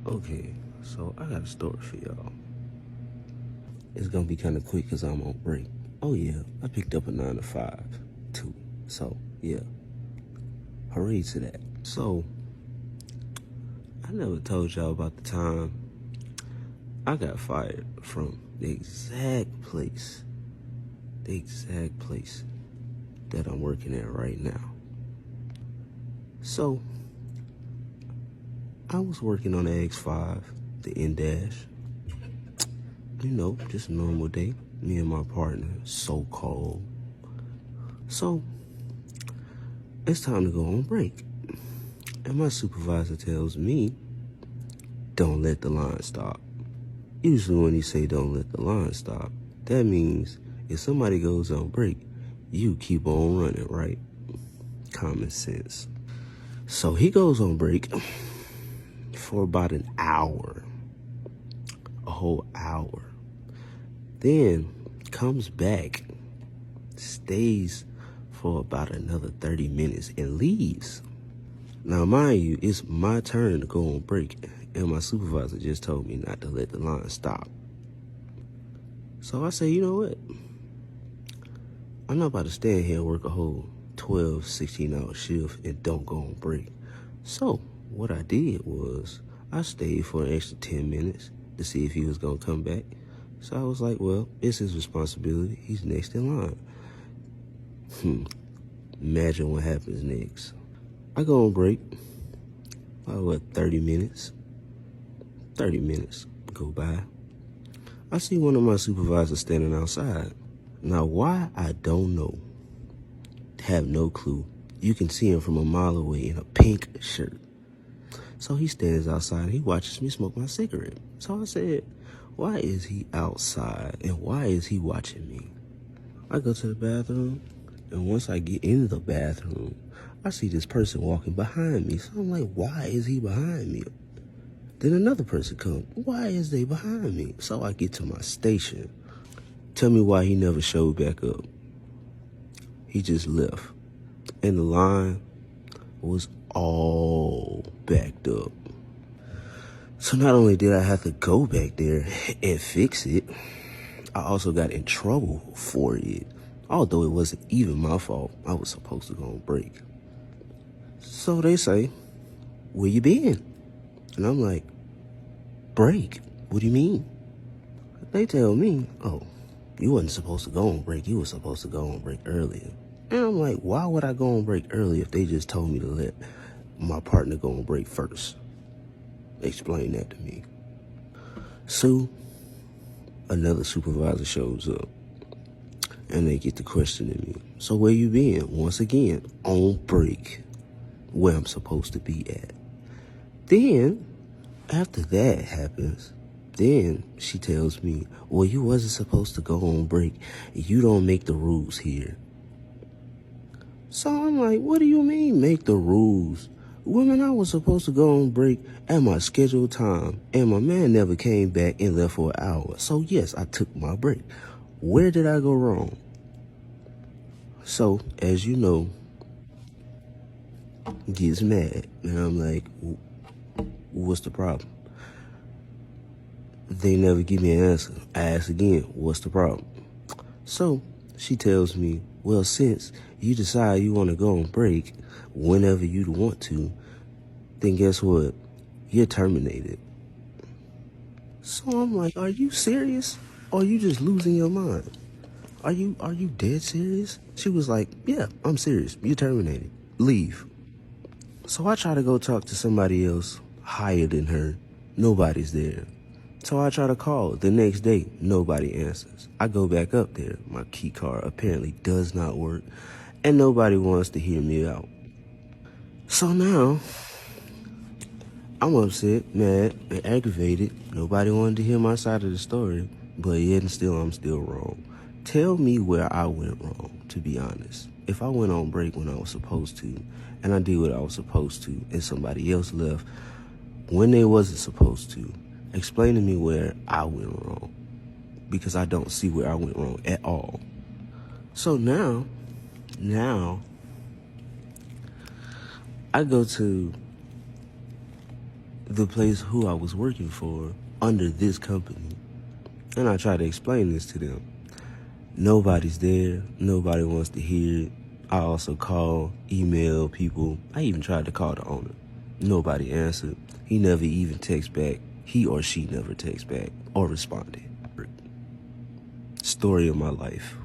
Okay, so I got a story for y'all. It's gonna be kind of quick because I'm on break. Oh yeah, I picked up a 9 to 5 too. So yeah, hooray to that. So I never told y'all about the time I got fired from the exact place that I'm working at right now. So I was working on the X5, the N-Dash. You know, just a normal day. Me and my partner, so cold. So it's time to go on break. And my supervisor tells me, don't let the line stop. Usually when you say don't let the line stop, that means if somebody goes on break, you keep on running, right? Common sense. So he goes on break for about an hour, a whole hour. Then comes back, stays for about another 30 minutes and leaves. Now, mind you, it's my turn to go on break, and my supervisor just told me not to let the line stop. So I say, you know what? I'm not about to stand here and work a whole 12, 16-hour shift and don't go on break. So what I did was I stayed for an extra 10 minutes to see if he was going to come back. So I was like, well, it's his responsibility. He's next in line. Imagine what happens next. I go on break. About 30 minutes? 30 minutes go by. I see one of my supervisors standing outside. Now, why, I don't know. Have no clue. You can see him from a mile away in a pink shirt. So he stands outside and he watches me smoke my cigarette. So I said, why is he outside and why is he watching me? I go to the bathroom, and once I get in the bathroom, I see this person walking behind me. So I'm like, why is he behind me? Then another person comes. Why is they behind me? So I get to my station. Tell me why he never showed back up. He just left. And the line was all backed up. So not only did I have to go back there and fix it, I also got in trouble for it. Although it wasn't even my fault. I was supposed to go on break. So they say, where you been? And I'm like, break? What do you mean? They tell me, oh, you wasn't supposed to go on break. You were supposed to go on break earlier. And I'm like, why would I go on break early if they just told me to let my partner go on break first? Explain that to me. So another supervisor shows up and they get to questioning me. So where you been? Once again, on break, where I'm supposed to be at. Then after that happens, then she tells me, well, you wasn't supposed to go on break. You don't make the rules here. So I'm like, what do you mean make the rules? Women, I was supposed to go on break at my scheduled time, and my man never came back and left for an hour. So yes, I took my break. Where did I go wrong? So, as you know, gets mad, and I'm like, what's the problem? They never give me an answer. I ask again, what's the problem? So she tells me, well, since you decide you want to go on break whenever you want to, then guess what? You're terminated. So I'm like, are you serious? Or are you just losing your mind? Are you dead serious? She was like, yeah, I'm serious. You're terminated. Leave. So I try to go talk to somebody else higher than her. Nobody's there. So I try to call the next day. Nobody answers. I go back up there. My key card apparently does not work. And nobody wants to hear me out. So now, I'm upset, mad, and aggravated. Nobody wanted to hear my side of the story. But yet and still, I'm still wrong. Tell me where I went wrong, to be honest. If I went on break when I was supposed to, and I did what I was supposed to, and somebody else left when they wasn't supposed to, explain to me where I went wrong, because I don't see where I went wrong at all. So now, I go to the place who I was working for under this company. And I tried to explain this to them. Nobody's there. Nobody wants to hear it. I also call, email people. I even tried to call the owner. Nobody answered. He never even texted back. He or she never texted back or responded. Story of my life.